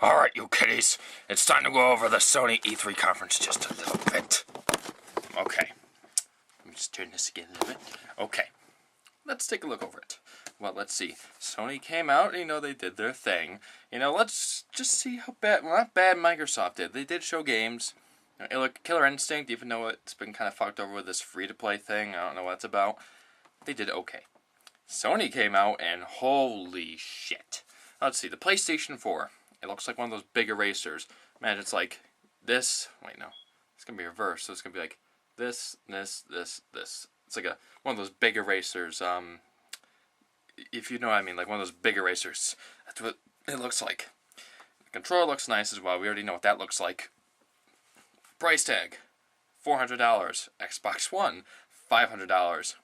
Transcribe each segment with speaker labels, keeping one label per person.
Speaker 1: Alright, you kiddies, it's time to go over the Sony E3 conference just a little bit. Okay, let me just turn this again a little bit. Okay, let's take a look over it. Well, let's see. Sony came out, they did their thing. Let's just see how bad, well, not bad Microsoft did. They did show games. Killer Instinct, even though it's been kind of fucked over with this free-to-play thing, I don't know what it's about. They did okay. Sony came out and holy shit. Let's see, the PlayStation 4. It looks like one of those big erasers. Man, it's like this. Wait, no. It's going to be reversed. So it's going to be like this. It's like one of those big erasers. If you know what I mean. Like one of those big erasers. That's what it looks like. The controller looks nice as well. We already know what that looks like. Price tag. $400. Xbox One. $500.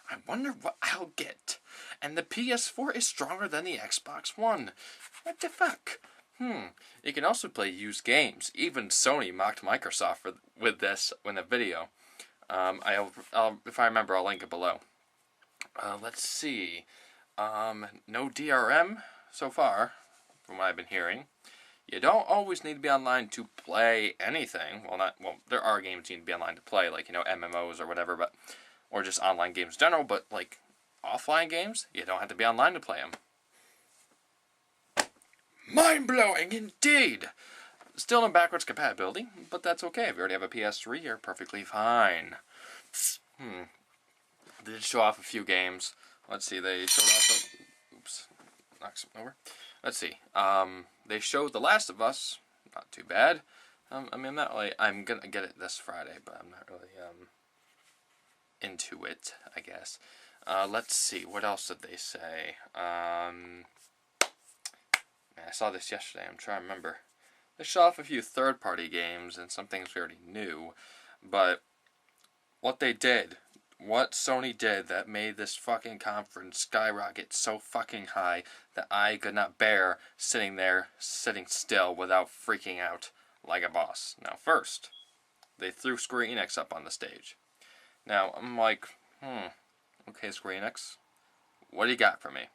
Speaker 1: I wonder what I'll get. And the PS4 is stronger than the Xbox One. What the fuck? You can also play used games. Even Sony mocked Microsoft with this in a video. If I remember, I'll link it below. Let's see. No DRM so far, from what I've been hearing. You don't always need to be online to play anything. Well, there are games you need to be online to play, like, MMOs or whatever, or just online games in general, but, like, offline games, you don't have to be online to play them. Mind-blowing indeed! Still no backwards compatibility, but that's okay. If you already have a PS3, you're perfectly fine. They did show off a few games. Let's see, they showed off oops, knock something over. Let's see, they showed The Last of Us, not too bad. I'm not really, I'm gonna get it this Friday, but I'm not really, into it, I guess. Let's see, what else did they say? Man, I saw this yesterday, I'm trying to remember. They showed off a few third-party games and some things we already knew, but what Sony did that made this fucking conference skyrocket so fucking high that I could not bear sitting still without freaking out like a boss. Now, first, they threw Square Enix up on the stage. Now, I'm like, okay, Square Enix, what do you got for me?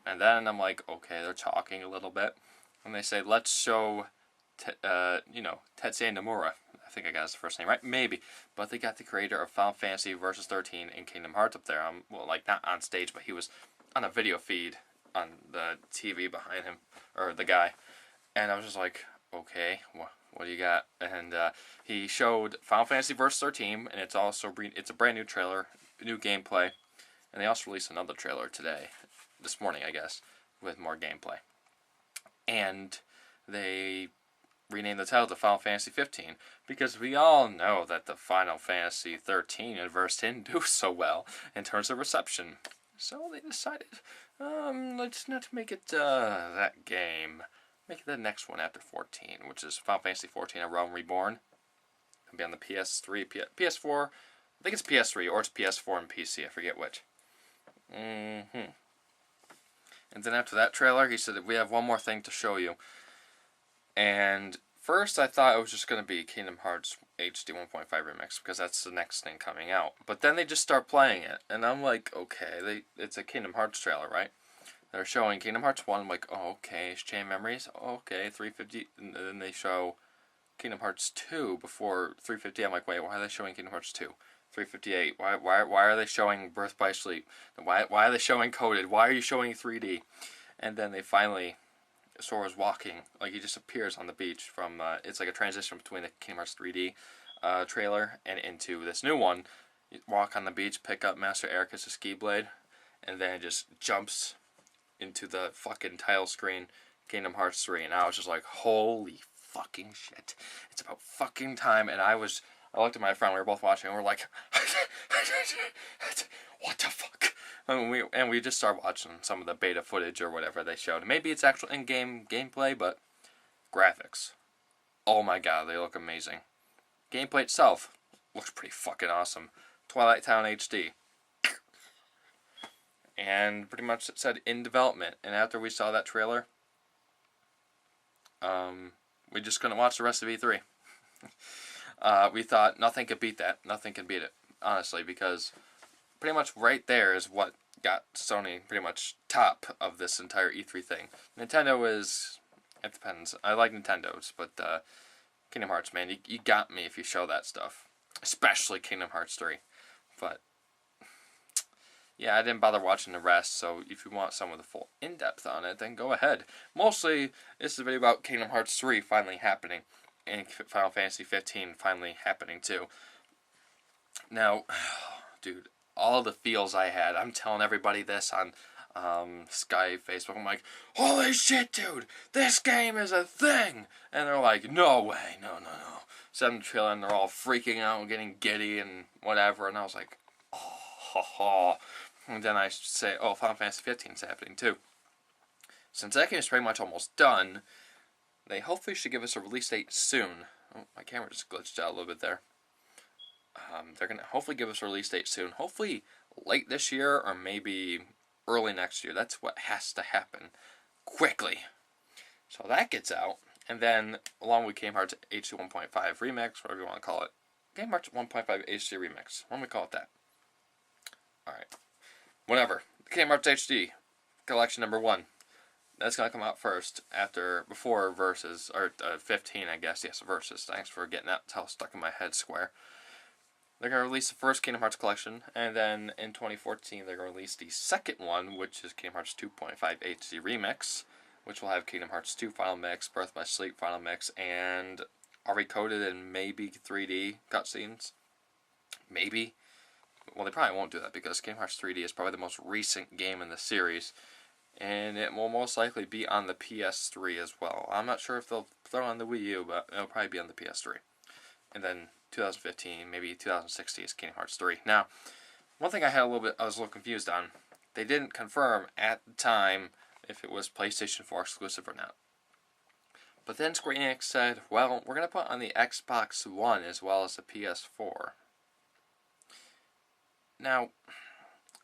Speaker 1: And then I'm like, okay, they're talking a little bit. And they say, let's show, Tetsuya Nomura. I think I got his first name right. Maybe. But they got the creator of Final Fantasy Versus 13 and Kingdom Hearts up there. Well, like, not on stage, but he was on a video feed on the TV behind him, or the guy. And I was just like, okay, what do you got? And he showed Final Fantasy Versus 13, and it's a brand new trailer, new gameplay. And they also released another trailer this morning, I guess, with more gameplay. And they renamed the title to Final Fantasy 15 because we all know that the Final Fantasy 13 universe didn't do so well in terms of reception. So they decided, let's not make it that game. Make it the next one after 14, which is Final Fantasy 14: A Realm Reborn. It'll be on the PS3, PS4. I think it's PS3 or it's PS4 and PC. I forget which. And then after that trailer, he said that we have one more thing to show you. And first I thought it was just going to be Kingdom Hearts HD 1.5 Remix, because that's the next thing coming out. But then they just start playing it, and I'm like, okay, it's a Kingdom Hearts trailer, right? They're showing Kingdom Hearts 1, I'm like, oh, okay, it's Chain Memories, okay, 350, and then they show Kingdom Hearts 2 before 350, I'm like, wait, why are they showing Kingdom Hearts 2? 358, why are they showing Birth by Sleep? Why are they showing Coded? Why are you showing 3D? And then they finally, Sora's walking, like he just appears on the beach from, it's like a transition between the Kingdom Hearts 3D trailer and into this new one. You walk on the beach, pick up Master Ericus' ski blade, and then it just jumps into the fucking title screen, Kingdom Hearts 3, and I was just like, holy fucking shit. It's about fucking time, and I looked at my friend, we were both watching, and we're like, what the fuck? And we just started watching some of the beta footage or whatever they showed. Maybe it's actual in-game gameplay, but graphics. Oh my god, they look amazing. Gameplay itself looks pretty fucking awesome. Twilight Town HD. And pretty much it said in development. And after we saw that trailer, we just couldn't watch the rest of E3. We thought nothing could beat that. Nothing could beat it, honestly, because pretty much right there is what got Sony pretty much top of this entire E3 thing. Nintendo is, it depends. I like Nintendo's, but Kingdom Hearts, man, you got me if you show that stuff. Especially Kingdom Hearts 3. But, yeah, I didn't bother watching the rest, so if you want some of the full in-depth on it, then go ahead. Mostly, this is a video about Kingdom Hearts 3 finally happening, and Final Fantasy 15 finally happening too. Now, dude, all the feels I had, I'm telling everybody this on Skype, Facebook, I'm like, holy shit, dude, this game is a thing! And they're like, no way, no. Send the trailer, and they're all freaking out and getting giddy and whatever, and I was like, oh. And then I say, oh, Final Fantasy 15 is happening too. Since that game is pretty much almost done, they hopefully should give us a release date soon. Oh, my camera just glitched out a little bit there. They're going to hopefully give us a release date soon. Hopefully late this year or maybe early next year. That's what has to happen quickly. So that gets out. And then along with Kingdom Hearts HD 1.5 Remix, whatever you want to call it. Kingdom Hearts 1.5 HD Remix. Why don't we call it that? Alright. Whatever. Kingdom Hearts HD Collection number 1. That's going to come out first, before Versus, or 15, I guess. Yes, Versus. Thanks for getting that all stuck in my head square. They're going to release the first Kingdom Hearts collection, and then in 2014 they're going to release the second one, which is Kingdom Hearts 2.5 HD Remix, which will have Kingdom Hearts 2 Final Mix, Birth by Sleep Final Mix, and recoded and maybe 3D cutscenes. Maybe. Well, they probably won't do that because Kingdom Hearts 3D is probably the most recent game in the series, and it will most likely be on the PS3 as well. I'm not sure if they'll throw it on the Wii U, but it'll probably be on the PS3. And then 2015, maybe 2016 is Kingdom Hearts 3. Now, one thing I was a little confused on. They didn't confirm at the time if it was PlayStation 4 exclusive or not. But then Square Enix said, well, we're going to put it on the Xbox One as well as the PS4. Now,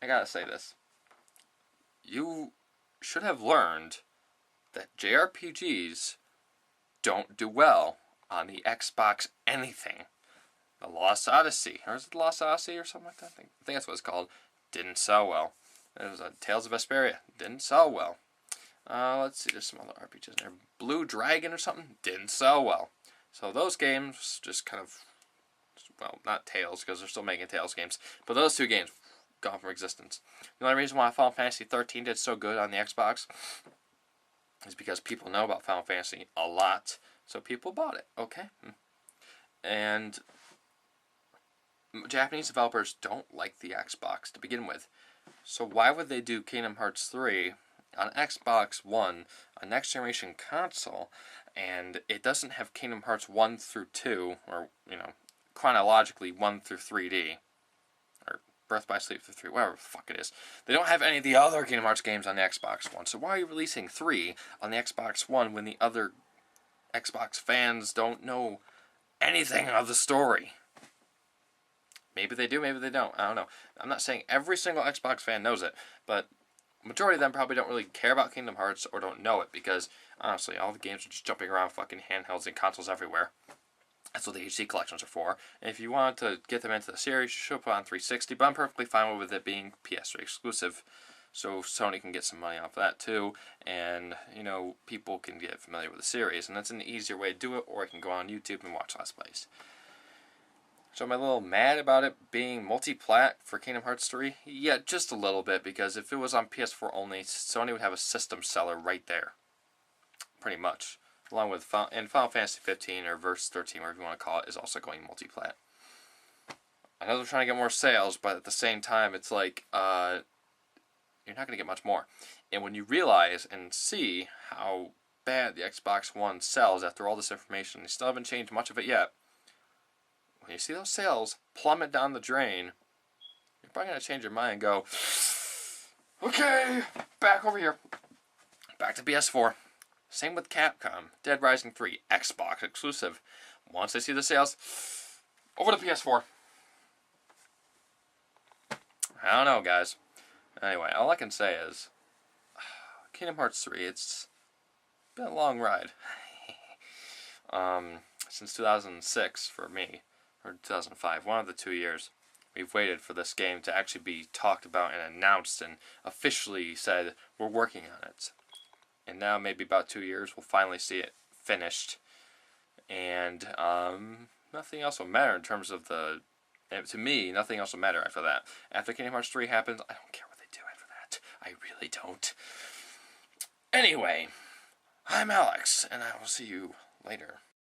Speaker 1: I gotta say this. You should have learned that JRPGs don't do well on the Xbox anything. The Lost Odyssey, or is it the Lost Odyssey or something like that? I think that's what it's called. Didn't sell well. There was Tales of Vesperia. Didn't sell well. Let's see, there's some other RPGs in there. Blue Dragon or something. Didn't sell well. So those games just kind of, well, not Tales, because they're still making Tales games, but those two games gone from existence. The only reason why Final Fantasy 13 did so good on the Xbox is because people know about Final Fantasy a lot, so people bought it, okay? And Japanese developers don't like the Xbox to begin with, so why would they do Kingdom Hearts 3 on Xbox One, a next generation console, and it doesn't have Kingdom Hearts 1 through 2, or, chronologically 1 through 3D, or Birth by Sleep through 3, whatever the fuck it is. They don't have any of the other Kingdom Hearts games on the Xbox One, so why are you releasing 3 on the Xbox One when the other Xbox fans don't know anything of the story? Maybe they do, maybe they don't, I don't know. I'm not saying every single Xbox fan knows it, but majority of them probably don't really care about Kingdom Hearts or don't know it, because honestly, all the games are just jumping around fucking handhelds and consoles everywhere. That's what the HD collections are for. And if you want to get them into the series, you should put on 360, but I'm perfectly fine with it being PS3 exclusive, so Sony can get some money off that too, and, people can get familiar with the series, and that's an easier way to do it, or I can go on YouTube and watch Let's Plays. So am I a little mad about it being multi-plat for Kingdom Hearts 3? Yeah, just a little bit, because if it was on PS4 only, Sony would have a system seller right there. Pretty much. Along with Final Fantasy 15 or Verse 13, whatever you want to call it, is also going multi-plat. I know they're trying to get more sales, but at the same time, it's like, you're not going to get much more. And when you realize and see how bad the Xbox One sells after all this information, they still haven't changed much of it yet. When you see those sales plummet down the drain, you're probably going to change your mind and go, okay, back over here. Back to PS4. Same with Capcom. Dead Rising 3, Xbox exclusive. Once they see the sales, over to PS4. I don't know, guys. Anyway, all I can say is, Kingdom Hearts 3, it's been a long ride. Since 2006 for me, or 2005, one of the 2 years. We've waited for this game to actually be talked about and announced and officially said we're working on it. And now maybe about 2 years we'll finally see it finished. And nothing else will matter in terms of the... To me, nothing else will matter after that. After Kingdom Hearts 3 happens, I don't care what they do after that. I really don't. Anyway, I'm Alex, and I will see you later.